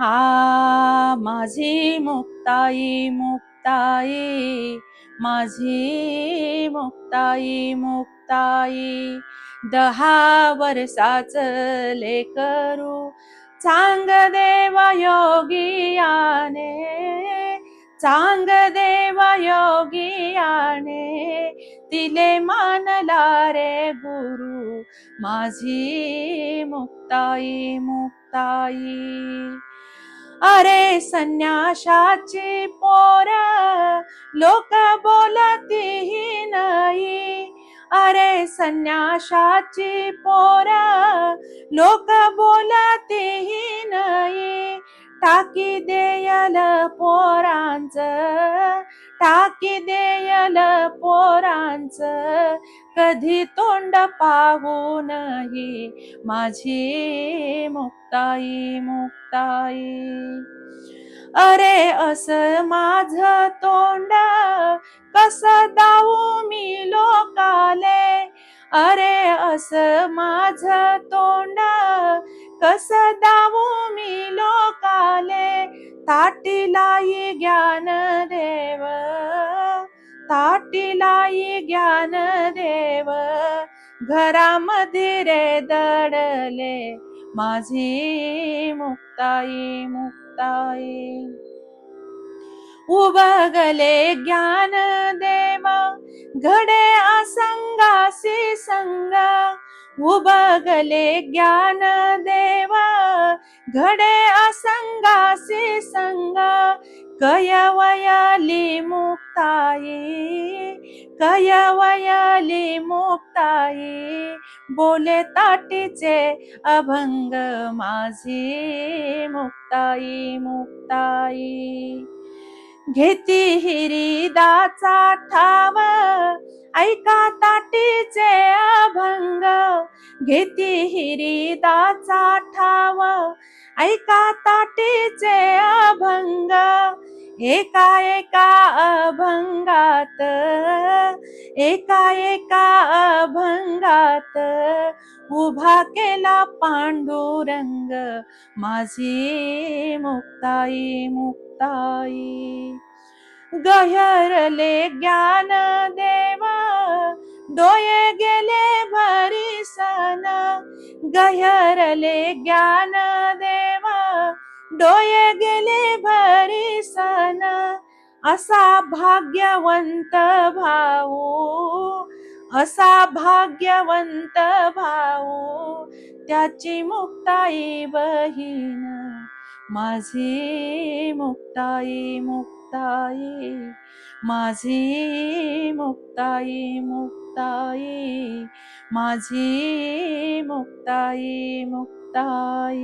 माझी मुक्ताई मुक्ताई, माझी मुक्ताई मुक्ताई, 10 वर्षाच लेकरू चांग देवा योगियाने, चांग देवा योगियाने, तिले मानला रे गुरु, माझी मुक्ताई मुक्ताई. अरे संन्याशाची पोर लोक बोलतीही नाही, अरे संन्याशाची पोर लोक बोलतीही नाही, टाकी देयल पोरांच, टाकी देयल पोरांच, कधी तोंड पाहू नाही, माझी मुक्ताई मुक्ताई. अरे असं माझं तोंड कसं दावू मी लोकाले, अरे असं माझं तोंड कसं दावू मी लोकाले, ताटीलाई ज्ञान देव, ताटीलाई ज्ञान देव, घरामध्ये रे दडले, माझी मुक्ताई मुक्ताई. उबगले ज्ञान देव घडे असंगासी संग, उबगले ज्ञान देव घडे असंगासी संग, कयवयली मुक्ताई, कयवयली मुक्ताई, बोले ताटीचे अभंग, माझी मुक्ताई मुक्ताई. घेती हिरीदाचा ठाव ऐका ताटीचे अभंग, घेती हिरीदाचा ठाव ऐका ताटीचे अभंग, एका एका अभंगात, एका एका अभंगात, उभा केला पांडुरंग, माझी मुक्ताई मुक्ताई. गहरले ज्ञान देव डोये गेले भरीसन, गहरले ज्ञान देव डोये गेले भरीसन, असा भाग्यवंत भाऊ, असा भाग्यवंत भाऊ, त्याची मुक्ताई बहीण, माझी मुक्ताई मुक्ताई, माझी मुक्ताई मुक्ताई, माझी मुक्ताई मुक्ताई.